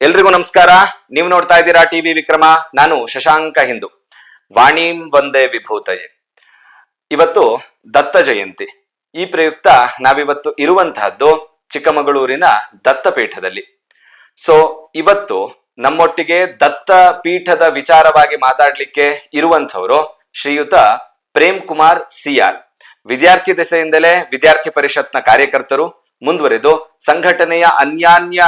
ಎಲ್ರಿಗೂ ನಮಸ್ಕಾರ. ನೀವು ನೋಡ್ತಾ ಇದ್ದೀರಾ ಟಿವಿ ವಿಕ್ರಮ. ನಾನು ಶಶಾಂಕ ಹಿಂದೂ. ವಾಣೀಂ ವಂದೇ ವಿಭೂತಯೇ. ಇವತ್ತು ದತ್ತ ಜಯಂತಿ. ಈ ಪ್ರಯುಕ್ತ ನಾವಿವತ್ತು ಇರುವಂತಹದ್ದು ಚಿಕ್ಕಮಗಳೂರಿನ ದತ್ತಪೀಠದಲ್ಲಿ. ಸೊ ಇವತ್ತು ನಮ್ಮೊಟ್ಟಿಗೆ ದತ್ತ ಪೀಠದ ವಿಚಾರವಾಗಿ ಮಾತಾಡ್ಲಿಕ್ಕೆ ಇರುವಂತವರು ಶ್ರೀಯುತ ಪ್ರೇಮ್ ಕುಮಾರ್ ಸಿಆರ್. ವಿದ್ಯಾರ್ಥಿ ದೆಸೆಯಿಂದಲೇ ವಿದ್ಯಾರ್ಥಿ ಪರಿಷತ್ನ ಕಾರ್ಯಕರ್ತರು, ಮುಂದುವರೆದು ಸಂಘಟನೆಯ ಅನ್ಯಾನ್ಯ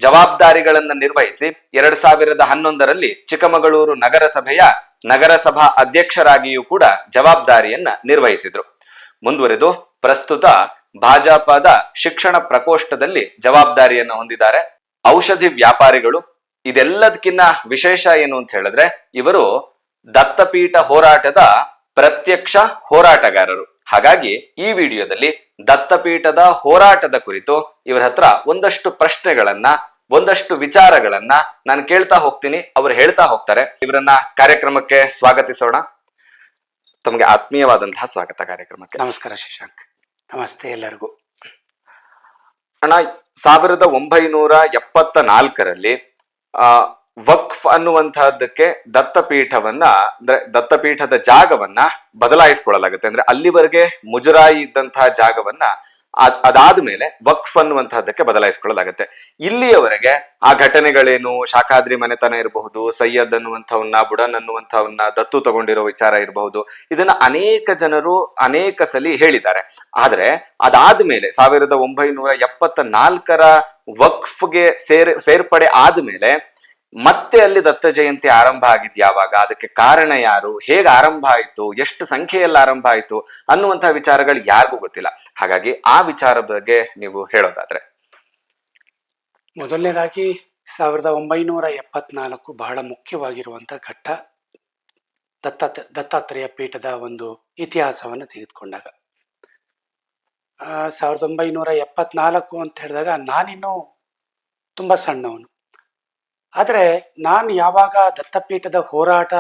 ಜವಾಬ್ದಾರಿಗಳನ್ನು ನಿರ್ವಹಿಸಿ 2011ರಲ್ಲಿ ಚಿಕ್ಕಮಗಳೂರು ನಗರಸಭೆಯ ನಗರಸಭಾ ಅಧ್ಯಕ್ಷರಾಗಿಯೂ ಕೂಡ ಜವಾಬ್ದಾರಿಯನ್ನ ನಿರ್ವಹಿಸಿದ್ರು. ಮುಂದುವರೆದು ಪ್ರಸ್ತುತ ಭಾಜಪದ ಶಿಕ್ಷಣ ಪ್ರಕೋಷ್ಠದಲ್ಲಿ ಜವಾಬ್ದಾರಿಯನ್ನು ಹೊಂದಿದ್ದಾರೆ. ಔಷಧಿ ವ್ಯಾಪಾರಿಗಳು. ಇದೆಲ್ಲದಕ್ಕಿಂತ ವಿಶೇಷ ಏನು ಅಂತ ಹೇಳಿದ್ರೆ, ಇವರು ದತ್ತಪೀಠ ಹೋರಾಟದ ಪ್ರತ್ಯಕ್ಷ ಹೋರಾಟಗಾರರು. ಹಾಗಾಗಿ ಈ ವಿಡಿಯೋದಲ್ಲಿ ದತ್ತಪೀಠದ ಹೋರಾಟದ ಕುರಿತು ಇವರ ಹತ್ರ ಒಂದಷ್ಟು ಪ್ರಶ್ನೆಗಳನ್ನ, ಒಂದಷ್ಟು ವಿಚಾರಗಳನ್ನ ನಾನು ಕೇಳ್ತಾ ಹೋಗ್ತೀನಿ, ಅವರು ಹೇಳ್ತಾ ಹೋಗ್ತಾರೆ. ಇವರನ್ನ ಕಾರ್ಯಕ್ರಮಕ್ಕೆ ಸ್ವಾಗತಿಸೋಣ. ತಮಗೆ ಆತ್ಮೀಯವಾದಂತಹ ಸ್ವಾಗತ ಕಾರ್ಯಕ್ರಮಕ್ಕೆ. ನಮಸ್ಕಾರ ಶಶಾಂಕ್. ನಮಸ್ತೆ ಎಲ್ಲರಿಗೂ. ಅಣ್ಣ, 1974ರಲ್ಲಿ ವಕ್ಫ್ ಅನ್ನುವಂತಹದ್ದಕ್ಕೆ ದತ್ತಪೀಠವನ್ನ, ಅಂದ್ರೆ ದತ್ತಪೀಠದ ಜಾಗವನ್ನ ಬದಲಾಯಿಸಿಕೊಳ್ಳಲಾಗುತ್ತೆ. ಅಂದ್ರೆ ಅಲ್ಲಿವರೆಗೆ ಮುಜರಾಯಿ ಇದ್ದಂತಹ ಜಾಗವನ್ನ ಅದಾದ್ಮೇಲೆ ವಕ್ಫ್ ಅನ್ನುವಂತಹದ್ದಕ್ಕೆ ಬದಲಾಯಿಸಿಕೊಳ್ಳಲಾಗುತ್ತೆ. ಇಲ್ಲಿಯವರೆಗೆ ಆ ಘಟನೆಗಳೇನು, ಶಾಖಾದ್ರಿ ಮನೆತನ ಇರಬಹುದು, ಸೈಯದ್ ಅನ್ನುವಂಥವನ್ನ, ಬುಡನ್ ಅನ್ನುವಂಥವನ್ನ ದತ್ತು ತಗೊಂಡಿರೋ ವಿಚಾರ ಇರಬಹುದು, ಇದನ್ನ ಅನೇಕ ಜನರು ಅನೇಕ ಸಲಿ ಹೇಳಿದ್ದಾರೆ. ಆದ್ರೆ ಅದಾದ್ಮೇಲೆ 1974ರ ವಕ್ಫ್ಗೆ ಸೇರ್ಪಡೆ ಆದ್ಮೇಲೆ ಮತ್ತೆ ಅಲ್ಲಿ ದತ್ತ ಜಯಂತಿ ಆರಂಭ ಆಗಿದ್ ಯಾವಾಗ, ಅದಕ್ಕೆ ಕಾರಣ ಯಾರು, ಹೇಗೆ ಆರಂಭ ಆಯ್ತು, ಎಷ್ಟು ಸಂಖ್ಯೆಯಲ್ಲಿ ಆರಂಭ ಆಯ್ತು ಅನ್ನುವಂತಹ ವಿಚಾರಗಳು ಯಾರಿಗೂ ಗೊತ್ತಿಲ್ಲ. ಹಾಗಾಗಿ ಆ ವಿಚಾರದ ಬಗ್ಗೆ ನೀವು ಹೇಳೋದಾದ್ರೆ. ಮೊದಲನೇದಾಗಿ 1974 ಬಹಳ ಮುಖ್ಯವಾಗಿರುವಂತಹ ಘಟ್ಟ. ದತ್ತಾತ್ರೇಯ ಪೀಠದ ಒಂದು ಇತಿಹಾಸವನ್ನು ತೆಗೆದುಕೊಂಡಾಗ 1974 ಅಂತ ಹೇಳಿದಾಗ ನಾನಿನ್ನೂ ತುಂಬ ಸಣ್ಣವನು. ಆದರೆ ನಾನು ಯಾವಾಗ ದತ್ತಪೀಠದ ಹೋರಾಟ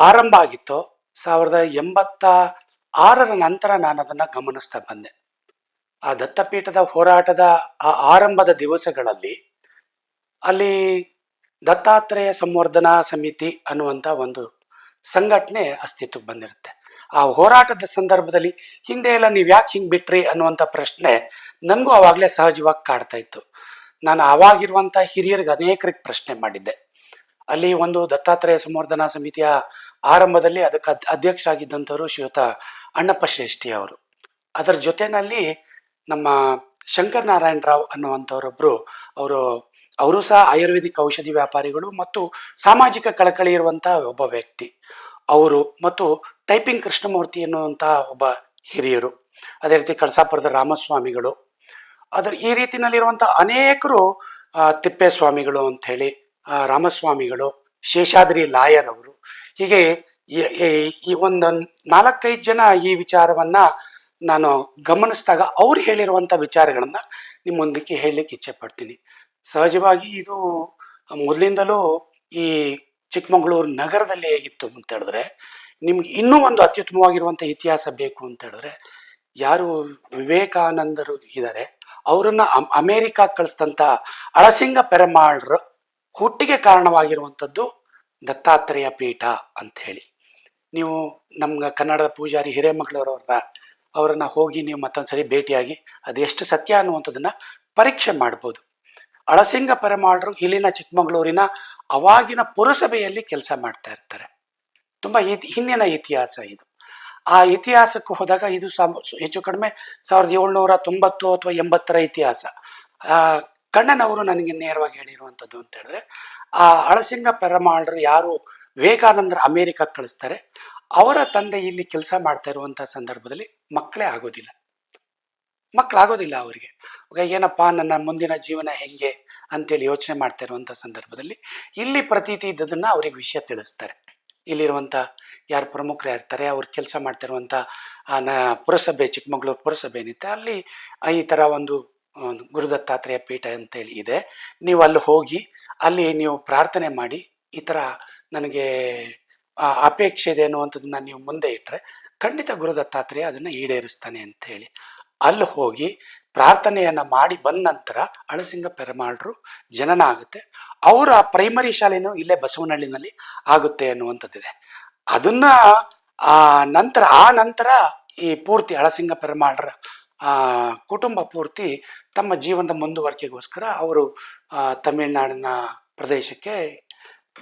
ಆರಂಭ ಆಗಿತ್ತೋ 1986ರ ನಂತರ ನಾನು ಅದನ್ನು ಗಮನಿಸ್ತಾ ಬಂದೆ. ಆ ದತ್ತಪೀಠದ ಹೋರಾಟದ ಆ ಆರಂಭದ ದಿವಸಗಳಲ್ಲಿ ಅಲ್ಲಿ ದತ್ತಾತ್ರೇಯ ಸಂವರ್ಧನಾ ಸಮಿತಿ ಅನ್ನುವಂಥ ಒಂದು ಸಂಘಟನೆ ಅಸ್ತಿತ್ವಕ್ಕೆ ಬಂದಿರುತ್ತೆ. ಆ ಹೋರಾಟದ ಸಂದರ್ಭದಲ್ಲಿ ಹಿಂದೆ ಎಲ್ಲ ನೀವು ಯಾಕೆ ಹಿಂಗೆ ಬಿಟ್ರಿ ಅನ್ನುವಂಥ ಪ್ರಶ್ನೆ ನನಗೂ ಆವಾಗಲೇ ಸಹಜವಾಗಿ ಕಾಡ್ತಾ ಇತ್ತು. ನಾನು ಆವಾಗಿರುವಂಥ ಹಿರಿಯರಿಗೆ ಅನೇಕರಿಗೆ ಪ್ರಶ್ನೆ ಮಾಡಿದ್ದೆ. ಅಲ್ಲಿ ಒಂದು ದತ್ತಾತ್ರೇಯ ಸಂವರ್ಧನಾ ಸಮಿತಿಯ ಆರಂಭದಲ್ಲಿ ಅದಕ್ಕೆ ಅಧ್ಯಕ್ಷರಾಗಿದ್ದಂಥವರು ಶ್ರೀಯುತ ಅಣ್ಣಪ್ಪ ಶ್ರೇಷ್ಠಿ ಅವರು. ಅದರ ಜೊತೆಯಲ್ಲಿ ನಮ್ಮ ಶಂಕರ್ ನಾರಾಯಣ ರಾವ್ ಅನ್ನುವಂಥವರೊಬ್ಬರು, ಅವರು ಸಹ ಆಯುರ್ವೇದಿಕ್ ಔಷಧಿ ವ್ಯಾಪಾರಿಗಳು ಮತ್ತು ಸಾಮಾಜಿಕ ಕಳಕಳಿ ಇರುವಂಥ ಒಬ್ಬ ವ್ಯಕ್ತಿ ಅವರು, ಮತ್ತು ಟೈಪಿಂಗ್ ಕೃಷ್ಣಮೂರ್ತಿ ಎನ್ನುವಂಥ ಒಬ್ಬ ಹಿರಿಯರು, ಅದೇ ರೀತಿ ಕಳಸಾಪುರದ ರಾಮಸ್ವಾಮಿಗಳು, ಈ ರೀತಿನಲ್ಲಿರುವಂಥ ಅನೇಕರು, ತಿಪ್ಪೇಸ್ವಾಮಿಗಳು ಅಂಥೇಳಿ, ರಾಮಸ್ವಾಮಿಗಳು, ಶೇಷಾದ್ರಿ ಲಾಯರ್ ಅವರು, ಹೀಗೆ ಈ ಒಂದು 4-5 ಜನ ಈ ವಿಚಾರವನ್ನ ನಾನು ಗಮನಿಸಿದಾಗ ಅವ್ರು ಹೇಳಿರುವಂಥ ವಿಚಾರಗಳನ್ನ ನಿಮ್ಮ ಮುಂದಕ್ಕೆ ಹೇಳಲಿಕ್ಕೆ ಇಚ್ಛೆ ಪಡ್ತೀನಿ. ಸಹಜವಾಗಿ ಇದು ಮೊದಲಿಂದಲೂ ಈ ಚಿಕ್ಕಮಗಳೂರು ನಗರದಲ್ಲಿ ಹೇಗಿತ್ತು ಅಂತ ಹೇಳಿದ್ರೆ, ನಿಮ್ಗೆ ಇನ್ನೂ ಒಂದು ಅತ್ಯುತ್ತಮವಾಗಿರುವಂಥ ಇತಿಹಾಸ ಬೇಕು ಅಂತ ಹೇಳಿದ್ರೆ, ಯಾರು ವಿವೇಕಾನಂದರು ಇದ್ದಾರೆ ಅವರನ್ನ ಅಮೇರಿಕಾ ಕಳಿಸಿದಂಥ ಅಳಸಿಂಗ ಪೆರಮಾಳ್ರ ಹುಟ್ಟಿಗೆ ಕಾರಣವಾಗಿರುವಂಥದ್ದು ದತ್ತಾತ್ರೇಯ ಪೀಠ ಅಂತ ಹೇಳಿ. ನೀವು ನಮ್ಮ ಕನ್ನಡದ ಪೂಜಾರಿ ಅವರನ್ನ ಹೋಗಿ ನೀವು ಮತ್ತೊಂದ್ಸರಿ ಭೇಟಿಯಾಗಿ ಅದೆಷ್ಟು ಸತ್ಯ ಅನ್ನುವಂಥದ್ದನ್ನ ಪರೀಕ್ಷೆ ಮಾಡ್ಬೋದು. ಅಳಸಿಂಗ ಪೆರಮಾಳ್ರು ಇಲ್ಲಿನ ಚಿಕ್ಕಮಗಳೂರಿನ ಅವಾಗಿನ ಪುರಸಭೆಯಲ್ಲಿ ಕೆಲಸ ಮಾಡ್ತಾ ಇರ್ತಾರೆ. ತುಂಬ ಹಿಂದಿನ ಇತಿಹಾಸ ಇದು. ಆ ಇತಿಹಾಸಕ್ಕೆ ಹೋದಾಗ ಇದು ಹೆಚ್ಚು ಕಡಿಮೆ 1790 ಅಥವಾ 80ರ ಇತಿಹಾಸ. ಕಣ್ಣನವರು ನನಗೆ ನೇರವಾಗಿ ಹೇಳಿರುವಂಥದ್ದು ಅಂತ ಹೇಳಿದ್ರೆ, ಆ ಅಳಸಿಂಗ ಪೆರಮಾಳ್ರು ಯಾರು ವಿವೇಕಾನಂದರ ಅಮೇರಿಕಕ್ಕೆ ಕಳಿಸ್ತಾರೆ, ಅವರ ತಂದೆ ಇಲ್ಲಿ ಕೆಲಸ ಮಾಡ್ತಾ ಇರುವಂಥ ಸಂದರ್ಭದಲ್ಲಿ ಮಕ್ಕಳಾಗೋದಿಲ್ಲ ಅವರಿಗೆ. ಏನಪ್ಪಾ ನನ್ನ ಮುಂದಿನ ಜೀವನ ಹೆಂಗೆ ಅಂತೇಳಿ ಯೋಚನೆ ಮಾಡ್ತಾ ಇರುವಂಥ ಸಂದರ್ಭದಲ್ಲಿ ಇಲ್ಲಿ ಪ್ರತೀತಿ ಇದ್ದದನ್ನ ಅವ್ರಿಗೆ ವಿಷಯ ತಿಳಿಸ್ತಾರೆ. ಇಲ್ಲಿರುವಂಥ ಯಾರು ಪ್ರಮುಖರು ಇರ್ತಾರೆ, ಅವ್ರು ಕೆಲಸ ಮಾಡ್ತಿರುವಂಥ ಪುರಸಭೆ, ಚಿಕ್ಕಮಗಳೂರು ಪುರಸಭೆ ಏನಿದೆ, ಅಲ್ಲಿ ಈ ಥರ ಒಂದು ಗುರುದತ್ತಾತ್ರೇಯ ಪೀಠ ಅಂತೇಳಿ ಇದೆ. ನೀವು ಅಲ್ಲಿ ಹೋಗಿ ಅಲ್ಲಿ ನೀವು ಪ್ರಾರ್ಥನೆ ಮಾಡಿ, ಈ ಥರ ನನಗೆ ಅಪೇಕ್ಷೆ ಇದೆ ಅನ್ನುವಂಥದ್ದನ್ನ ನೀವು ಮುಂದೆ ಇಟ್ಟರೆ ಖಂಡಿತ ಗುರುದತ್ತಾತ್ರೇಯ ಅದನ್ನು ಈಡೇರಿಸ್ತಾನೆ ಅಂತ ಹೇಳಿ ಅಲ್ಲಿ ಹೋಗಿ ಪ್ರಾರ್ಥನೆಯನ್ನ ಮಾಡಿ ಬಂದ ನಂತರ ಅಳಸಿಂಗ ಪೆರಮಾಳ್ರು ಜನನ ಆಗುತ್ತೆ. ಅವರ ಪ್ರೈಮರಿ ಶಾಲೆನೂ ಇಲ್ಲೇ ಬಸವನಹಳ್ಳಿನಲ್ಲಿ ಆಗುತ್ತೆ ಅನ್ನುವಂಥದ್ದಿದೆ. ಅದನ್ನ ಆ ನಂತರ ಈ ಪೂರ್ತಿ ಅಳಸಿಂಗ ಪೆರಮಾಳ್ರ ಕುಟುಂಬ ಪೂರ್ತಿ ತಮ್ಮ ಜೀವನದ ಮುಂದುವರಿಕೆಗೋಸ್ಕರ ಅವರು ತಮಿಳುನಾಡಿನ ಪ್ರದೇಶಕ್ಕೆ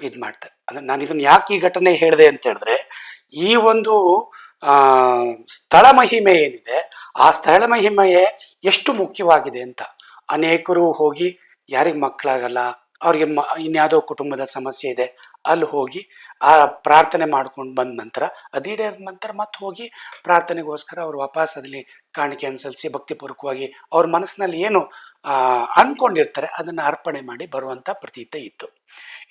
ಇದು ಮಾಡ್ತಾರೆ. ಅಂದ್ರೆ ನಾನು ಇದನ್ನ ಯಾಕೆ ಈ ಘಟನೆ ಹೇಳಿದೆ ಅಂತ ಹೇಳಿದ್ರೆ, ಈ ಒಂದು ಆ ಸ್ಥಳ ಮಹಿಮೆ ಏನಿದೆ, ಆ ಸ್ಥಳ ಮಹಿಮೆಯೇ ಎಷ್ಟು ಮುಖ್ಯವಾಗಿದೆ ಅಂತ. ಅನೇಕರು ಹೋಗಿ ಯಾರಿಗೆ ಮಕ್ಕಳಾಗಲ್ಲ, ಅವ್ರಿಗೆ ಇನ್ಯಾವುದೋ ಕುಟುಂಬದ ಸಮಸ್ಯೆ ಇದೆ, ಅಲ್ಲಿ ಹೋಗಿ ಆ ಪ್ರಾರ್ಥನೆ ಮಾಡ್ಕೊಂಡು ಬಂದ ನಂತರ ಅದೀಡೇದ ನಂತರ ಮತ್ತೆ ಹೋಗಿ ಪ್ರಾರ್ಥನೆಗೋಸ್ಕರ ಅವ್ರು ವಾಪಸ್ ಅದಲ್ಲಿ ಕಾಣಿಕೆಯನ್ನು ಸಲ್ಲಿಸಿ ಭಕ್ತಿಪೂರ್ವಕವಾಗಿ ಅವ್ರ ಮನಸ್ಸಿನಲ್ಲಿ ಏನು ಅನ್ಕೊಂಡಿರ್ತಾರೆ ಅದನ್ನ ಅರ್ಪಣೆ ಮಾಡಿ ಬರುವಂತ ಪ್ರತೀತಿ ಇತ್ತು.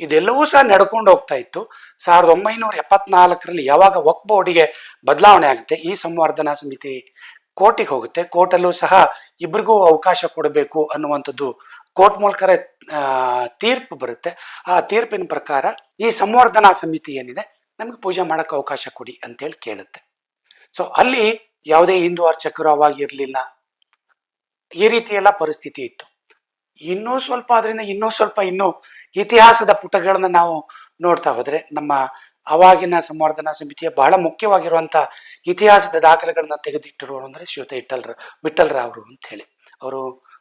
ಇದೆಲ್ಲವೂ ಸಹ ನಡ್ಕೊಂಡು ಹೋಗ್ತಾ ಇತ್ತು. 1974ರಲ್ಲಿ ಯಾವಾಗ ವಕ್ಫ್ ಬೋರ್ಡಿಗೆ ಬದಲಾವಣೆ ಆಗುತ್ತೆ, ಈ ಸಂವರ್ಧನಾ ಸಮಿತಿ ಕೋರ್ಟಿಗೆ ಹೋಗುತ್ತೆ. ಕೋರ್ಟಲ್ಲೂ ಸಹ ಇಬ್ಬರಿಗೂ ಅವಕಾಶ ಕೊಡಬೇಕು ಅನ್ನುವಂಥದ್ದು ಕೋರ್ಟ್ ಮೂಲಕ ತೀರ್ಪು ಬರುತ್ತೆ. ಆ ತೀರ್ಪಿನ ಪ್ರಕಾರ ಈ ಸಂವರ್ಧನಾ ಸಮಿತಿ ಏನಿದೆ ನಮಗೆ ಪೂಜೆ ಮಾಡಕ್ಕೆ ಅವಕಾಶ ಕೊಡಿ ಅಂತೇಳಿ ಕೇಳುತ್ತೆ. ಸೊ ಅಲ್ಲಿ ಯಾವುದೇ ಹಿಂದೂ ಅರ್ಚಕರು ಅವಾಗ ಇರಲಿಲ್ಲ. ಈ ರೀತಿ ಎಲ್ಲ ಪರಿಸ್ಥಿತಿ ಇತ್ತು. ಇನ್ನೂ ಸ್ವಲ್ಪ ಅದರಿಂದ ಇನ್ನೂ ಇತಿಹಾಸದ ಪುಟಗಳನ್ನ ನಾವು ನೋಡ್ತಾ ಹೋದ್ರೆ ನಮ್ಮ ಅವಾಗಿನ ಸಂವರ್ಧನಾ ಸಮಿತಿಯ ಬಹಳ ಮುಖ್ಯವಾಗಿರುವಂತ ಇತಿಹಾಸದ ದಾಖಲೆಗಳನ್ನ ತೆಗೆದಿಟ್ಟಿರೋರು ಅಂದ್ರೆ ಶ್ರೀಯುತ ವಿಠ್ಠಲರಾವ್ರು ಅಂತ ಹೇಳಿ. ಅವರು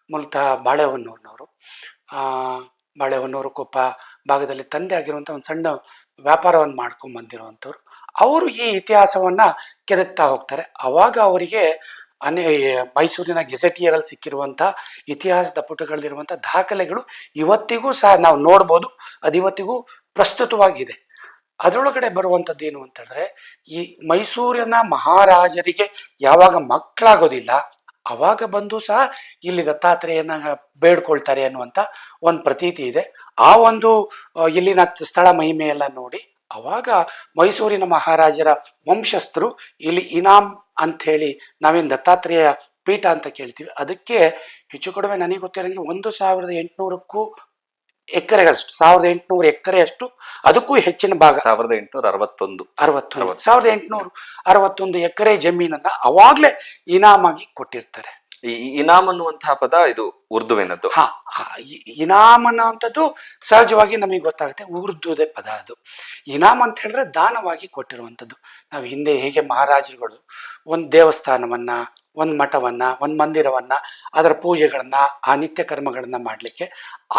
ಮೂಲತಃ ಬಾಳೆಹೊನ್ನೂರಿನವರು. ಬಾಳೆಹೊನ್ನೂರು ಕೊಪ್ಪ ಭಾಗದಲ್ಲಿ ತಂದೆ ಆಗಿರುವಂತ ಒಂದು ಸಣ್ಣ ವ್ಯಾಪಾರವನ್ನು ಮಾಡ್ಕೊಂಡ್ ಬಂದಿರುವಂಥವ್ರು. ಅವರು ಈ ಇತಿಹಾಸವನ್ನ ಕೆದಕ್ತಾ ಹೋಗ್ತಾರೆ. ಅವಾಗ ಅವರಿಗೆ ಮೈಸೂರಿನ ಗೆಜೆಟಿಯರಲ್ಲಿ ಸಿಕ್ಕಿರುವಂತ ಇತಿಹಾಸದ ಪುಟಗಳಲ್ಲಿರುವಂತ ದಾಖಲೆಗಳು ಇವತ್ತಿಗೂ ಸಹ ನಾವು ನೋಡ್ಬೋದು. ಅದಿವತ್ತಿಗೂ ಪ್ರಸ್ತುತವಾಗಿದೆ. ಅದರೊಳಗಡೆ ಬರುವಂಥದ್ದು ಏನು ಅಂತಂದ್ರೆ, ಈ ಮೈಸೂರಿನ ಮಹಾರಾಜರಿಗೆ ಯಾವಾಗ ಮಕ್ಕಳಾಗೋದಿಲ್ಲ ಅವಾಗ ಬಂದು ಸಹ ಇಲ್ಲಿ ದತ್ತಾತ್ರೇಯನ ಬೇಡ್ಕೊಳ್ತಾರೆ ಅನ್ನುವಂತ ಒಂದು ಪ್ರತೀತಿ ಇದೆ. ಆ ಒಂದು ಇಲ್ಲಿನ ಸ್ಥಳ ಮಹಿಮೆಯೆಲ್ಲ ನೋಡಿ ಅವಾಗ ಮೈಸೂರಿನ ಮಹಾರಾಜರ ವಂಶಸ್ಥರು ಇಲ್ಲಿ ಇನಾಮ್ ಅಂತ ಹೇಳಿ ನಾವೇನು ದತ್ತಾತ್ರೇಯ ಪೀಠ ಅಂತ ಕೇಳ್ತೀವಿ, ಅದಕ್ಕೆ ಹೆಚ್ಚು ಕಡಿಮೆ ನನಗೆ ಗೊತ್ತಿರೋಂಗೆ 1800ಕ್ಕೂ ಎಕರೆಗಳಷ್ಟು 1800 ಎಕರೆಯಷ್ಟು, ಅದಕ್ಕೂ ಹೆಚ್ಚಿನ ಭಾಗ 1861 ಎಕರೆ ಜಮೀನನ್ನ ಅವಾಗ್ಲೇ ಇನಾಮಾಗಿ ಕೊಟ್ಟಿರ್ತಾರೆ. ಈ ಇನಾಮ್ ಅನ್ನುವಂತಹ ಪದ ಇದು ಉರ್ದುವಿನದ್ದು. ಇನಾಮ್ ಅನ್ನುವಂಥದ್ದು ಸಹಜವಾಗಿ ನಮಗೆ ಗೊತ್ತಾಗುತ್ತೆ, ಉರ್ದುದೇ ಪದ ಅದು. ಇನಾಮ್ ಅಂತ ಹೇಳಿದ್ರೆ ದಾನವಾಗಿ ಕೊಟ್ಟಿರುವಂಥದ್ದು. ನಾವು ಹಿಂದೆ ಹೇಗೆ ಮಹಾರಾಜರುಗಳು ಒಂದು ದೇವಸ್ಥಾನವನ್ನ, ಒಂದು ಮಠವನ್ನ, ಒಂದು ಮಂದಿರವನ್ನ, ಅದರ ಪೂಜೆಗಳನ್ನ, ಆ ನಿತ್ಯ ಕರ್ಮಗಳನ್ನ ಮಾಡ್ಲಿಕ್ಕೆ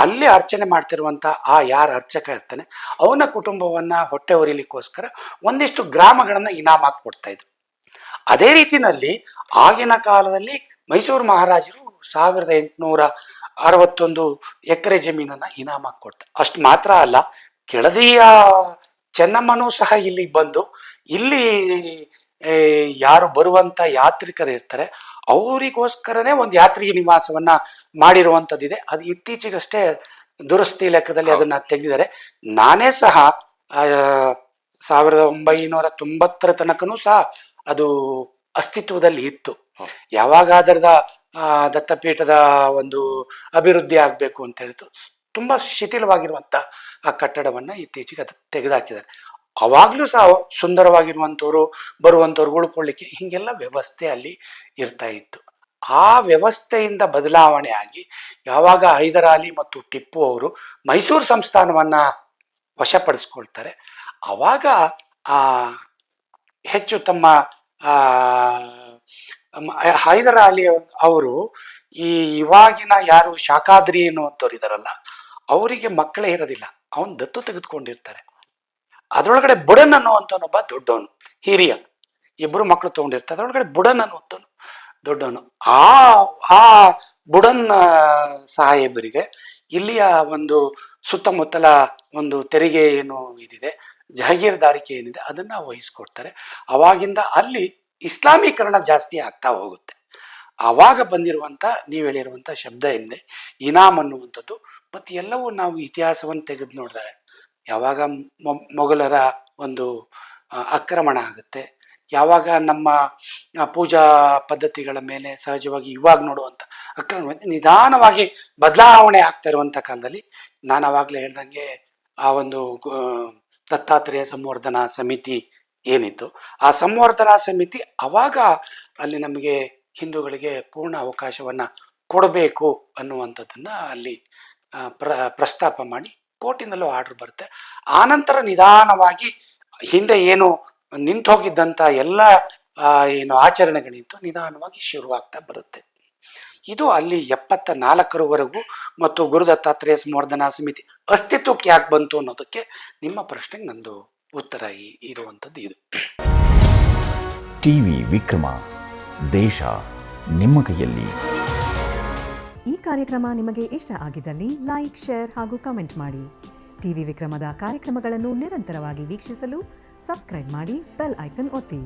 ಅಲ್ಲಿ ಅರ್ಚನೆ ಮಾಡ್ತಿರುವಂತ ಆ ಯಾರು ಅರ್ಚಕ ಇರ್ತಾನೆ ಅವನ ಕುಟುಂಬವನ್ನ ಹೊಟ್ಟೆ ಹೊರಿಲಿಕ್ಕೋಸ್ಕರ ಒಂದಿಷ್ಟು ಗ್ರಾಮಗಳನ್ನ ಇನಾಮ್ ಹಾಕಿ ಕೊಡ್ತಾ ಇದ್ರು. ಅದೇ ರೀತಿನಲ್ಲಿ ಆಗಿನ ಕಾಲದಲ್ಲಿ ಮೈಸೂರು ಮಹಾರಾಜರು 1861 ಎಕರೆ ಜಮೀನನ್ನ ಇನಾಮಾಗಿ ಕೊಡ್ತಾರೆ. ಅಷ್ಟು ಮಾತ್ರ ಅಲ್ಲ, ಕೆಳದಿಯ ಚೆನ್ನಮ್ಮನೂ ಸಹ ಇಲ್ಲಿಗೆ ಬಂದು ಇಲ್ಲಿ ಯಾರು ಬರುವಂತ ಯಾತ್ರಿಕರು ಇರ್ತಾರೆ ಅವರಿಗೋಸ್ಕರನೇ ಒಂದು ಯಾತ್ರಿಕ ನಿವಾಸವನ್ನ ಮಾಡಿರುವಂಥದ್ದಿದೆ. ಅದು ಇತ್ತೀಚೆಗಷ್ಟೇ ದುರಸ್ತಿ ಲೆಕ್ಕದಲ್ಲಿ ಅದನ್ನ ತೆಗೆದಿದ್ದಾರೆ. ನಾನೇ ಸಹ 1990 ತನಕನೂ ಸಹ ಅದು ಅಸ್ತಿತ್ವದಲ್ಲಿ ಇತ್ತು. ಯಾವಾಗ ಅದರದ ದತ್ತಪೀಠದ ಒಂದು ಅಭಿವೃದ್ಧಿ ಆಗ್ಬೇಕು ಅಂತ ಹೇಳಿತು ತುಂಬಾ ಶಿಥಿಲವಾಗಿರುವಂತ ಆ ಕಟ್ಟಡವನ್ನ ಇತ್ತೀಚೆಗೆ ತೆಗೆದುಹಾಕಿದ್ದಾರೆ. ಅವಾಗ್ಲೂ ಸಹ ಸುಂದರವಾಗಿರುವಂತವ್ರು ಬರುವಂತವ್ರು ಉಳ್ಕೊಳ್ಳಿಕ್ಕೆ ಹಿಂಗೆಲ್ಲ ವ್ಯವಸ್ಥೆ ಅಲ್ಲಿ ಇರ್ತಾ ಇತ್ತು. ಆ ವ್ಯವಸ್ಥೆಯಿಂದ ಬದಲಾವಣೆ ಆಗಿ ಯಾವಾಗ ಹೈದರಾಲಿ ಮತ್ತು ಟಿಪ್ಪು ಅವರು ಮೈಸೂರು ಸಂಸ್ಥಾನವನ್ನ ವಶಪಡಿಸ್ಕೊಳ್ತಾರೆ ಅವಾಗ ಹೆಚ್ಚು ತಮ್ಮ ಹೈದರಾಲಿ ಅವರು ಈ ಇವಾಗಿನ ಯಾರು ಶಾಖಾದ್ರಿ ಅನ್ನುವಂಥವ್ರು ಇದಾರಲ್ಲ ಅವರಿಗೆ ಮಕ್ಕಳೇ ಇರೋದಿಲ್ಲ, ಅವನ್ ದತ್ತು ತೆಗೆದುಕೊಂಡಿರ್ತಾರೆ. ಅದ್ರೊಳಗಡೆ ಬುಡನ್ ಅನ್ನುವಂಥವನೊಬ್ಬ ದೊಡ್ಡವನು, ಹಿರಿಯ, ಇಬ್ಬರು ಮಕ್ಕಳು ತಗೊಂಡಿರ್ತಾರೆ. ಅದ್ರೊಳಗಡೆ ಬುಡನ್ ಅನ್ನುವಂಥವನು ದೊಡ್ಡವನು. ಆ ಬುಡನ್ ಸಾಹೇಬರಿಗೆ ಇಲ್ಲಿಯ ಒಂದು ಸುತ್ತಮುತ್ತಲ ಒಂದು ತೆರಿಗೆ ಏನು ಇದಿದೆ, ಜಹಗೀರ್ದಾರಿಕೆ ಏನಿದೆ ಅದನ್ನ ವಹಿಸ್ಕೊಡ್ತಾರೆ. ಅವಾಗಿಂದ ಅಲ್ಲಿ ಇಸ್ಲಾಮೀಕರಣ ಜಾಸ್ತಿ ಆಗ್ತಾ ಹೋಗುತ್ತೆ. ಆವಾಗ ಬಂದಿರುವಂತ ನೀವು ಹೇಳಿರುವಂತ ಶಬ್ದ ಏನಿದೆ ಇನಾಮ್ ಅನ್ನುವಂಥದ್ದು, ಮತ್ತೆ ಎಲ್ಲವೂ ನಾವು ಇತಿಹಾಸವನ್ನು ತೆಗೆದು ನೋಡಿದರೆ ಯಾವಾಗ ಮೊಘಲರ ಒಂದು ಆಕ್ರಮಣ ಆಗುತ್ತೆ, ಯಾವಾಗ ನಮ್ಮ ಪೂಜಾ ಪದ್ಧತಿಗಳ ಮೇಲೆ ಸಹಜವಾಗಿ ಇವಾಗ ನೋಡುವಂತ ಅಕ್ರಮಣ ನಿಧಾನವಾಗಿ ಬದಲಾವಣೆ ಆಗ್ತಾ ಇರುವಂತ ಕಾಲದಲ್ಲಿ ನಾನು ಅವಾಗಲೇ ಹೇಳ್ದಂಗೆ ಆ ಒಂದು ದತ್ತಾತ್ರೇಯ ಸಂವರ್ಧನಾ ಸಮಿತಿ ಏನಿತ್ತು, ಆ ಸಂವರ್ಧನಾ ಸಮಿತಿ ಅವಾಗ ಅಲ್ಲಿ ನಮಗೆ ಹಿಂದೂಗಳಿಗೆ ಪೂರ್ಣ ಅವಕಾಶವನ್ನ ಕೊಡಬೇಕು ಅನ್ನುವಂಥದ್ದನ್ನು ಅಲ್ಲಿ ಪ್ರಸ್ತಾಪ ಮಾಡಿ ಕೋರ್ಟಿನಲ್ಲೂ ಆರ್ಡರ್ ಬರುತ್ತೆ. ಆನಂತರ ನಿಧಾನವಾಗಿ ಹಿಂದೆ ಏನು ನಿಂತು ಹೋಗಿದ್ದಂಥ ಎಲ್ಲ ಏನು ಆಚರಣೆಗಳಿತ್ತು ನಿಧಾನವಾಗಿ ಶುರುವಾಗ್ತಾ ಬರುತ್ತೆ. ಇದು ಅಲ್ಲಿ 74ರವರೆಗೂ ಮತ್ತು ಗುರು ದತ್ತಾತ್ರೇಯ ಸಂವರ್ಧನಾ ಸಮಿತಿ ಅಸ್ತಿತ್ವಕ್ಕೆ ಯಾಕೆ ಬಂತು ಅನ್ನೋದಕ್ಕೆ ನಿಮ್ಮ ಪ್ರಶ್ನೆಗೆ ನಂದು ಉತ್ತರ ಇರುವಂಥದ್ದು ಇದು. ಟಿವಿ ವಿಕ್ರಮ, ದೇಶ ನಿಮ್ಮ ಕೈಯಲ್ಲಿ. ಈ ಕಾರ್ಯಕ್ರಮ ನಿಮಗೆ ಇಷ್ಟ ಆಗಿದ್ದಲ್ಲಿ ಲೈಕ್, ಶೇರ್ ಹಾಗೂ ಕಮೆಂಟ್ ಮಾಡಿ. ಟಿವಿ ವಿಕ್ರಮದ ಕಾರ್ಯಕ್ರಮಗಳನ್ನು ನಿರಂತರವಾಗಿ ವೀಕ್ಷಿಸಲು ಸಬ್ಸ್ಕ್ರೈಬ್ ಮಾಡಿ, ಬೆಲ್ ಐಕನ್ ಒತ್ತಿ.